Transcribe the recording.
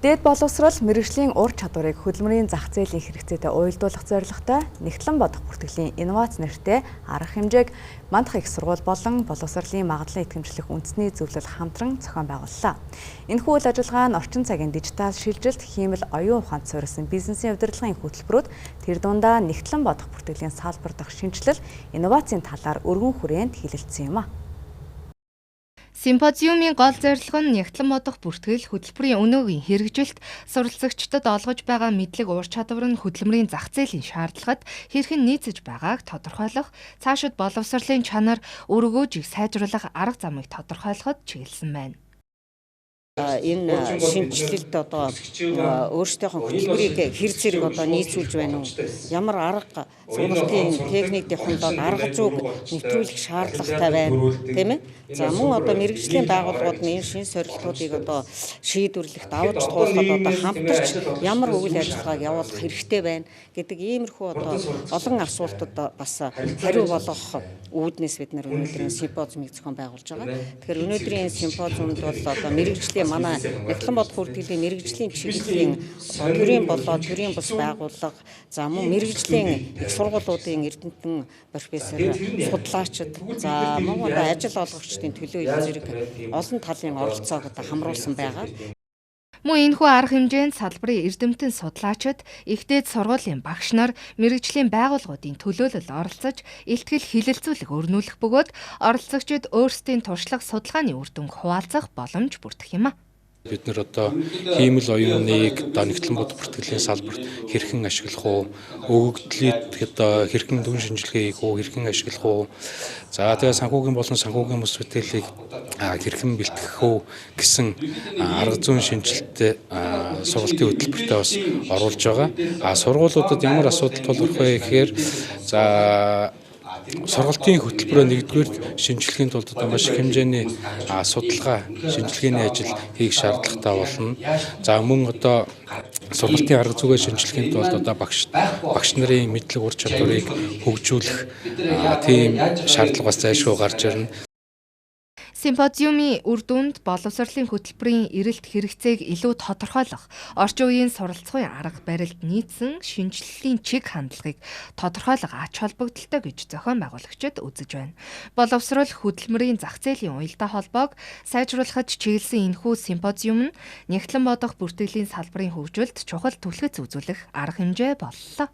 Дээд боловсрол мэргэжлийн ур чадварыг хөдөлмөрийн зах зээлийн хэрэгцээтэй уялдуулах зорилготой Нэгтлэн бодох бүртгэлийн инновац нэртэй арга хэмжээг Мандах их сургууль болон боловсролын магадлалын итгэмжлэх үндэсний зөвлөл хамтран зохион байгууллаа. Энэхүү үйл ажиллагаа нь орчин цагийн дижитал шилжилт, хиймэл оюун ухаанд суурилсан бизнесийн удирдлагын хөтөлбөрүүд тэр дундаа Нэгтлэн бодох бүртгэлийн салбар дахь шинжилэл, инновацийн талаар өргөн хүрээнд хилэлцсэн юм а. Симпозиумын гол зорилго нь Нэгтлэн бодох бүртгэл хөтөлбөрийн өнөөгийн хэрэгжилт, суралцагчдад олгож байгаа мэдлэг ур чадвар нь хөдөлмөрийн зах зээлийн шаардлагад хэрхэн нийцэж байгааг тодорхойлох, цаашид боловсролын чанар, өргөөжийг сайжруулах арга замыг тодорхойлоход чиглэсэн байна. Энэ шинжилэлд одоо өөрсдийнхөө хөтөлбөрийг хэр зэрэг одоо нийцүүлж байна уу? Ямар арга сургалтын техникийн хөндлөлд арга зүйг нэвтрүүлэх шаардлагатай байна, тийм ээ? За мөн одоо мэргэжлийн байгууллагууд нь энэ шин сорилтуудыг одоо шийдвэрлэх, давж туулахад одоо хамтарч ямар үйл ажиллагааг явуулах хэрэгтэй байна гэдэг иймэрхүү одоо олон асуултууд бас хариу болгох үүднээс бид нар өнөөдрийн симпозиумыг зохион байгуулж байгаа. Тэгэхээр өнөөдрийн симпозиумд бол одоо мэргэжлийн манай Нэгтлэн бодох бүртгэлийн мэргэжлийн чиглэлийн төрийн болоод төрийн бус байгууллага, за мөн мэргэжлийн их сургуулиудын эрдэмтэн профессор, судлаачид, за мөн одоо ажил олгогчдын төлөө зэрэг олон талын оролцоог одоо хамруулсан байгаа. Мөн энэхүү арга хэмжээнд салбарын эрдэмтэн судлаачид, их дээд сургуулийн багш нар, мэргэжлийн байгууллагуудын төлөөлөл оролцож, илтгэл хилэлцүүлэг өрнүүлэх бөгөөд оролцогчид өөрсдийн туршлага судалгааны үр дүнг хуваалцах боломж бүрдэх юм а. Бид нар одоо хиймэл оюуныг одоо Нэгтлэн бодох бүртгэлийн салбарт хэрхэн ашиглах уу, өгөгдлийг одоо хэрхэн дүн шинжилгээ хийх үү, хэрхэн ашиглах уу, за тэгээ санхүүгийн болон санхүүгийн бус бүтээлийг хэрхэн бэлтгэх үү гэсэн арга зүйн шинжилттэй сургалтын хөтөлбөртөө бас оруулж байгаа. Сургуулиудад ямар асуудал тулгарх вэ гэхээр за сургалтын хөтөлбөрөө нэгдүгээр шинжилгээний тулд одоо маш их хэмжээний судалгаа, шинжилгээний ажил хийх шаардлагатай болно. За мөн одоо сургалтын арга зүйгээ шинжилгээний тулд одоо багш нарын мэдлэг ур чадварыг хөгжүүлэх тийм шаардлага бас зайлшгүй гарч ирнэ. Симпозиумын үр дүнд боловсролын хөтөлбөрийн эрэлт хэрэгцээг илүү тодорхойлох, орчин үеийн суралцгын арга барилд нийцсэн шинжиллийн чиг хандлагыг тодорхойлох ач холбогдолтой гэж зохион байгуулагчид үзэж байна. Боловсрол хөдөлмөрийн зах зээлийн уялдаа холбоог сайжруулахад чиглэсэн энэхүү симпозиум нь Нэгтлэн бодох бүртгэлийн салбарын хөгжилд чухал түлхэц үзүүлэх арга хэмжээ боллоо.